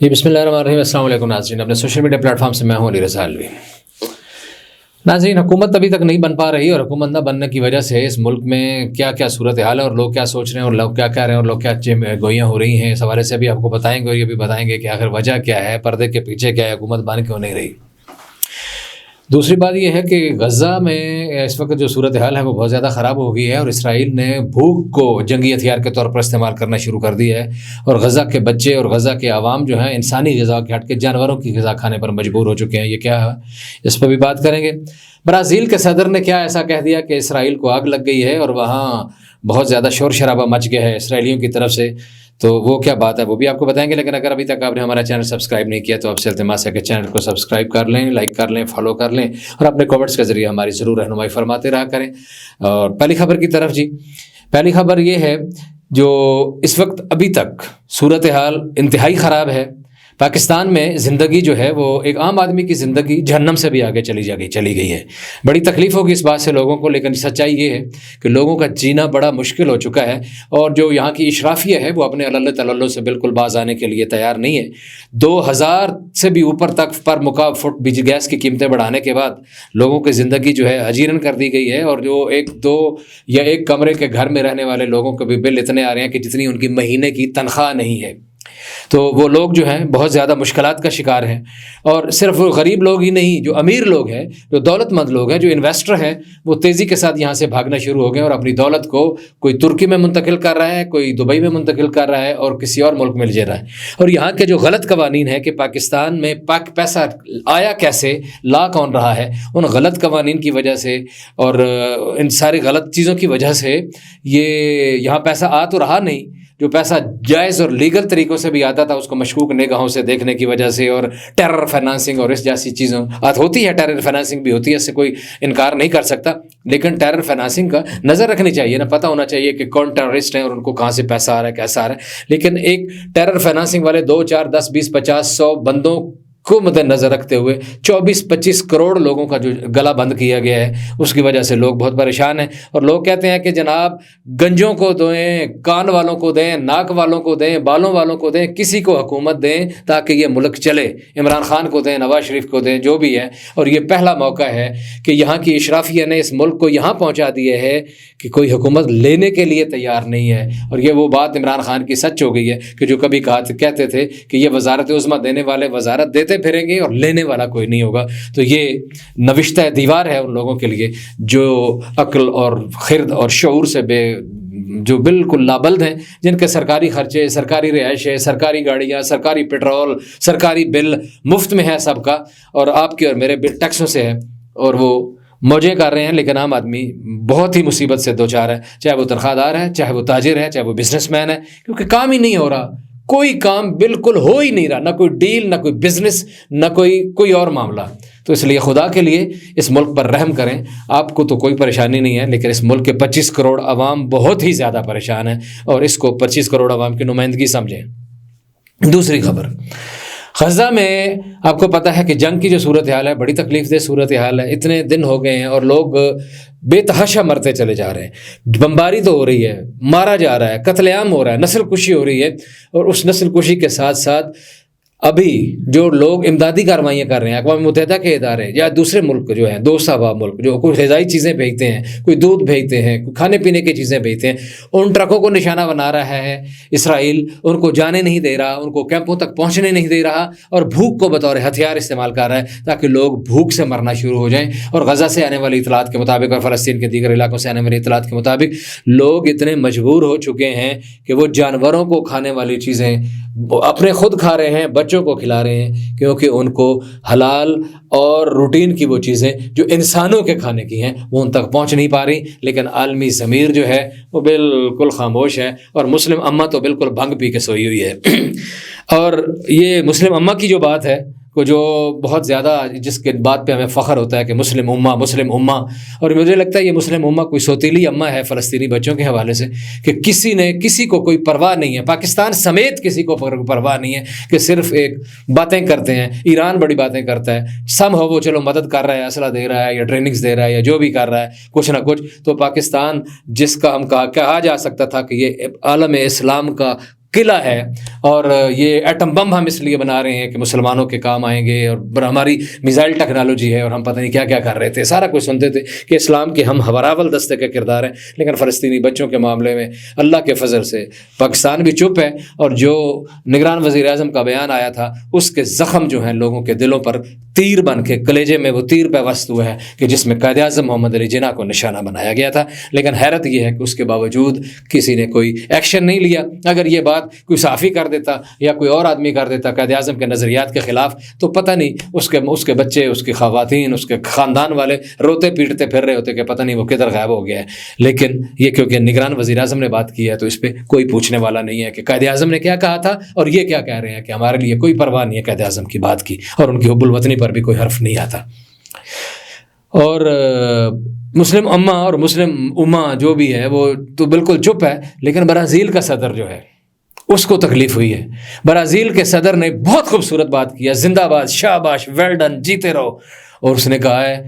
جی بسم اللہ الرحمن الرحیم۔ السلام علیکم ناظرین، اپنے سوشل میڈیا پلیٹ فارم سے میں ہوں علی رضا الوی۔ ناظرین، حکومت ابھی تک نہیں بن پا رہی، اور حکومت نہ بننے کی وجہ سے اس ملک میں کیا کیا صورتحال ہے اور لوگ کیا سوچ رہے ہیں اور لوگ کیا کہہ رہے ہیں اور لوگ کیا گوئیاں ہو رہی ہیں، اس حوالے سے بھی آپ کو بتائیں گے، اور یہ بھی بتائیں گے کہ آخر وجہ کیا ہے، پردے کے پیچھے کیا ہے، حکومت بن کیوں نہیں رہی۔ دوسری بات یہ ہے کہ غزہ میں اس وقت جو صورتحال ہے وہ بہت زیادہ خراب ہو گئی ہے، اور اسرائیل نے بھوک کو جنگی ہتھیار کے طور پر استعمال کرنا شروع کر دیا ہے، اور غزہ کے بچے اور غزہ کے عوام جو ہیں انسانی غذا کے ہٹ کے جانوروں کی غذا کھانے پر مجبور ہو چکے ہیں۔ یہ کیا ہے، اس پہ بھی بات کریں گے۔ برازیل کے صدر نے کیا ایسا کہہ دیا کہ اسرائیل کو آگ لگ گئی ہے اور وہاں بہت زیادہ شور شرابہ مچ گیا ہے اسرائیلیوں کی طرف سے، تو وہ کیا بات ہے وہ بھی آپ کو بتائیں گے۔ لیکن اگر ابھی تک آپ نے ہمارا چینل سبسکرائب نہیں کیا تو آپ سے التماس ہے کہ چینل کو سبسکرائب کر لیں، لائک کر لیں، فالو کر لیں، اور اپنے کامنٹس کے ذریعے ہماری ضرور رہنمائی فرماتے رہا کریں۔ اور پہلی خبر کی طرف جی، پہلی خبر یہ ہے جو اس وقت ابھی تک صورتحال انتہائی خراب ہے۔ پاکستان میں زندگی جو ہے وہ ایک عام آدمی کی زندگی جہنم سے بھی آگے چلی گئی ہے۔ بڑی تکلیف ہوگی اس بات سے لوگوں کو، لیکن سچائی یہ ہے کہ لوگوں کا جینا بڑا مشکل ہو چکا ہے، اور جو یہاں کی اشرافیہ ہے وہ اپنے اللہ تللو سے بالکل باز آنے کے لیے تیار نہیں ہے۔ 2000 سے بھی اوپر تک پر مکعب فٹ گیس کی قیمتیں بڑھانے کے بعد لوگوں کی زندگی جو ہے اجیرن کر دی گئی ہے، اور جو ایک دو یا ایک کمرے کے گھر میں رہنے والے لوگوں کو بھی بل اتنے آ رہے ہیں کہ جتنی ان کی مہینے کی تنخواہ نہیں ہے۔ تو وہ لوگ جو ہیں بہت زیادہ مشکلات کا شکار ہیں، اور صرف وہ غریب لوگ ہی نہیں، جو امیر لوگ ہیں، جو دولت مند لوگ ہیں، جو انویسٹر ہیں، وہ تیزی کے ساتھ یہاں سے بھاگنا شروع ہو گئے اور اپنی دولت کو کوئی ترکی میں منتقل کر رہا ہے، کوئی دبئی میں منتقل کر رہا ہے، اور کسی اور ملک میں لے جا رہا ہے۔ اور یہاں کے جو غلط قوانین ہیں کہ پاکستان میں پیسہ آیا کیسے، لا کون رہا ہے، ان غلط قوانین کی وجہ سے اور ان ساری غلط چیزوں کی وجہ سے یہ یہاں پیسہ آ تو رہا نہیں۔ جو پیسہ جائز اور لیگل طریقوں سے بھی آتا تھا اس کو مشکوک نگاہوں سے دیکھنے کی وجہ سے، اور ٹیرر فائنانسنگ اور اس جیسی چیزوں ہوتی ہے، ٹیرر فائنانسنگ بھی ہوتی ہے، اس سے کوئی انکار نہیں کر سکتا، لیکن ٹیرر فائنانسنگ کا نظر رکھنی چاہیے نا، پتہ ہونا چاہیے کہ کون ٹیررسٹ ہیں اور ان کو کہاں سے پیسہ آ رہا ہے، کیسا آ رہا ہے۔ لیکن ایک ٹیرر فائنانسنگ والے 2 4 10 20 50 100 بندوں کو مد نظر رکھتے ہوئے 24-25 کروڑ لوگوں کا جو گلا بند کیا گیا ہے، اس کی وجہ سے لوگ بہت پریشان ہیں، اور لوگ کہتے ہیں کہ جناب گنجوں کو دیں، کان والوں کو دیں، ناک والوں کو دیں، بالوں والوں کو دیں، کسی کو حکومت دیں تاکہ یہ ملک چلے، عمران خان کو دیں، نواز شریف کو دیں، جو بھی ہے۔ اور یہ پہلا موقع ہے کہ یہاں کی اشرافیہ نے اس ملک کو یہاں پہنچا دیا ہے کہ کوئی حکومت لینے کے لیے تیار نہیں ہے۔ اور یہ وہ بات عمران خان کی سچ ہو گئی ہے کہ جو کبھی کہتے تھے کہ یہ وزارت عظمیٰ دینے والے وزارت دیتے پھریں گے اور لینے والا کوئی نہیں ہوگا، تو یہ نوشتہ دیوار ہے ان لوگوں کے لیے جو عقل اور خرد اور شعور سے جو بالکل لابلد ہیں، جن کے سرکاری خرچے، سرکاری رہائشیں، سرکاری گاڑیاں، سرکاری پیٹرول، سرکاری بل مفت میں ہے سب کا، اور آپ کے اور میرے بل ٹیکسوں سے ہے، اور وہ موجیں کر رہے ہیں، لیکن عام آدمی بہت ہی مصیبت سے دوچار ہے، چاہے وہ تنخواہ دار ہے، چاہے وہ تاجر ہے، چاہے وہ بزنس مین ہے، کیونکہ کام ہی نہیں ہو رہا، کوئی کام بالکل ہو ہی نہیں رہا، نہ کوئی ڈیل، نہ کوئی بزنس، نہ کوئی اور معاملہ۔ تو اس لیے خدا کے لیے اس ملک پر رحم کریں۔ آپ کو تو کوئی پریشانی نہیں ہے، لیکن اس ملک کے 25 کروڑ عوام بہت ہی زیادہ پریشان ہیں، اور اس کو 25 کروڑ عوام کی نمائندگی سمجھیں۔ دوسری خبر، غزہ میں آپ کو پتہ ہے کہ جنگ کی جو صورتحال ہے بڑی تکلیف دہ صورتحال ہے، اتنے دن ہو گئے ہیں اور لوگ بے تحاشا مرتے چلے جا رہے ہیں، بمباری تو ہو رہی ہے، مارا جا رہا ہے، قتل عام ہو رہا ہے، نسل کشی ہو رہی ہے، اور اس نسل کشی کے ساتھ ساتھ ابھی جو لوگ امدادی کارروائیاں کر رہے ہیں، اقوام متحدہ کے ادارے یا دوسرے ملک جو ہیں، دوست احباب ملک جو کوئی غذائی چیزیں بھیجتے ہیں، کوئی دودھ بھیجتے ہیں، کوئی کھانے پینے کی چیزیں بھیجتے ہیں، ان ٹرکوں کو نشانہ بنا رہا ہے اسرائیل، ان کو جانے نہیں دے رہا، ان کو کیمپوں تک پہنچنے نہیں دے رہا، اور بھوک کو بطور ہتھیار استعمال کر رہا ہے تاکہ لوگ بھوک سے مرنا شروع ہو جائیں۔ اور غزہ سے آنے والی اطلاعات کے مطابق اور فلسطین کے دیگر علاقوں سے آنے والی اطلاعات کے مطابق لوگ اتنے مجبور ہو چکے ہیں کہ وہ جانوروں کو کھانے والی چیزیں اپنے خود کھا رہے ہیں، بچوں کو کھلا رہے ہیں، کیونکہ ان کو حلال اور روٹین کی وہ چیزیں جو انسانوں کے کھانے کی ہیں وہ ان تک پہنچ نہیں پا رہی۔ لیکن عالمی ضمیر جو ہے وہ بالکل خاموش ہے، اور مسلم امت تو بالکل بھنگ پی کے سوئی ہوئی ہے۔ اور یہ مسلم امت کی جو بات ہے کو جو بہت زیادہ جس کے بات پہ ہمیں فخر ہوتا ہے کہ مسلم امہ، اور مجھے لگتا ہے یہ مسلم امہ کوئی سوتیلی امہ ہے فلسطینی بچوں کے حوالے سے، کہ کسی کو کوئی پرواہ نہیں ہے، پاکستان سمیت کسی کو پرواہ نہیں ہے، کہ صرف ایک باتیں کرتے ہیں۔ ایران بڑی باتیں کرتا ہے، سم ہو وہ چلو مدد کر رہا ہے، اسلحہ دے رہا ہے یا ٹریننگز دے رہا ہے یا جو بھی کر رہا ہے کچھ نہ کچھ، تو پاکستان جس کا ہم کہا جا سکتا تھا کہ یہ عالم اسلام کا قلعہ ہے اور یہ ایٹم بم ہم اس لیے بنا رہے ہیں کہ مسلمانوں کے کام آئیں گے اور ہماری میزائل ٹیکنالوجی ہے اور ہم پتہ نہیں کیا کیا کر رہے تھے، سارا کچھ سنتے تھے کہ اسلام کے ہم ہمراول دستے کا کردار ہے. لیکن فلسطینی بچوں کے معاملے میں اللہ کے فضل سے پاکستان بھی چپ ہے، اور جو نگران وزیر اعظم کا بیان آیا تھا اس کے زخم جو ہیں لوگوں کے دلوں پر تیر بن کے کلیجے میں وہ تیر پیوست ہوا ہے کہ جس میں قائد اعظم محمد علی جناح کو نشانہ بنایا گیا تھا. لیکن حیرت یہ ہے کہ اس کے باوجود کسی نے کوئی ایکشن نہیں لیا. اگر یہ بات کوئی صحافی کر دیتا یا کوئی اور آدمی کر دیتا قائد اعظم کے نظریات کے خلاف تو پتہ نہیں اس کے بچے، اس کی خواتین، اس کے خاندان والے روتے پیٹتے پھر رہے ہوتے کہ پتہ نہیں وہ کدھر غائب ہو گیا ہے. لیکن یہ کیونکہ نگران وزیر اعظم نے بات کی ہے تو اس پہ کوئی پوچھنے والا نہیں ہے کہ قائد اعظم نے کیا کہا تھا اور یہ کیا کہہ رہے ہیں، کہ ہمارے لیے کوئی پرواہ نہیں ہے قائد اعظم کی بات کی، اور ان کی حب الوطنی پر بھی کوئی حرف نہیں آتا. اور مسلم امہ اور مسلم امہ جو بھی ہے وہ تو بالکل چپ ہے. لیکن برازیل کا صدر جو ہے اس کو تکلیف ہوئی ہے. برازیل کے صدر نے بہت خوبصورت بات کیا، زندہ باد، شاباش، ویل ڈن، جیتے رہو. اور اس نے کہا ہے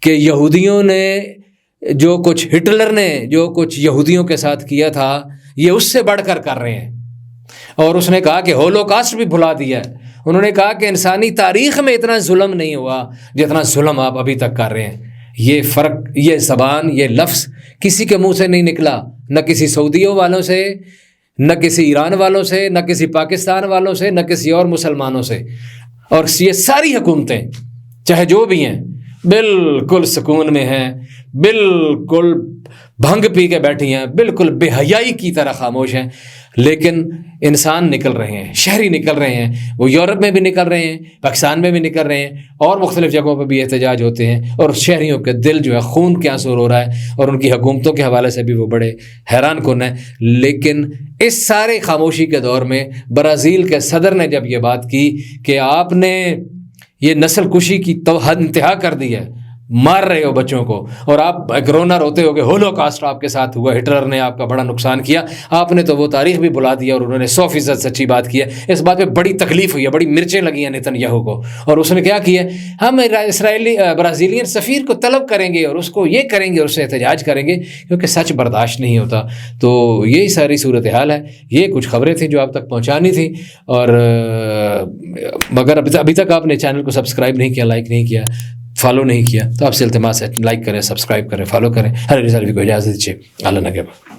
کہ یہودیوں نے جو کچھ، ہٹلر نے جو کچھ یہودیوں کے ساتھ کیا تھا یہ اس سے بڑھ کر رہے ہیں. اور اس نے کہا کہ ہولوکاسٹ بھی بھلا دیا ہے. انہوں نے کہا کہ انسانی تاریخ میں اتنا ظلم نہیں ہوا جتنا ظلم آپ ابھی تک کر رہے ہیں. یہ فرق، یہ زبان، یہ لفظ کسی کے منہ سے نہیں نکلا، نہ کسی سعودیوں والوں سے، نہ کسی ایران والوں سے، نہ کسی پاکستان والوں سے، نہ کسی اور مسلمانوں سے. اور یہ ساری حکومتیں چاہے جو بھی ہیں بالکل سکون میں ہیں، بالکل بھنگ پی کے بیٹھی ہیں، بالکل بے حیائی کی طرح خاموش ہیں. لیکن انسان نکل رہے ہیں، شہری نکل رہے ہیں، وہ یورپ میں بھی نکل رہے ہیں، پاکستان میں بھی نکل رہے ہیں، اور مختلف جگہوں پہ بھی احتجاج ہوتے ہیں. اور شہریوں کے دل جو ہے خون کے آنسو رو رہا ہے، اور ان کی حکومتوں کے حوالے سے بھی وہ بڑے حیران کن ہیں. لیکن اس سارے خاموشی کے دور میں برازیل کے صدر نے جب یہ بات کی کہ آپ نے یہ نسل کشی کی حد انتہا کر دی ہے، مار رہے ہو بچوں کو، اور آپ رونا روتے ہو کہ ہولوکاسٹ آپ کے ساتھ ہوا، ہٹلر نے آپ کا بڑا نقصان کیا، آپ نے تو وہ تاریخ بھی بھلا دیا. اور انہوں نے 100% سچی بات کی ہے. اس بات پہ بڑی تکلیف ہوئی ہے، بڑی مرچیں لگی ہیں نیتن یاہو کو. اور اس نے کیا کیا، ہم برازیلین سفیر کو طلب کریں گے اور اس کو یہ کریں گے اور اس سے احتجاج کریں گے، کیونکہ سچ برداشت نہیں ہوتا. تو یہی ساری صورتحال ہے. یہ کچھ خبریں تھیں جو آپ تک پہنچانی تھیں. اور مگر ابھی تک آپ نے چینل کو سبسکرائب نہیں کیا، لائک نہیں کیا، فالو نہیں کیا، تو آپ سے التماس ہے لائک کریں، سبسکرائب کریں، فالو کریں. ہر رسالوی کو اجازت دیجیے. اللہ نگہبان.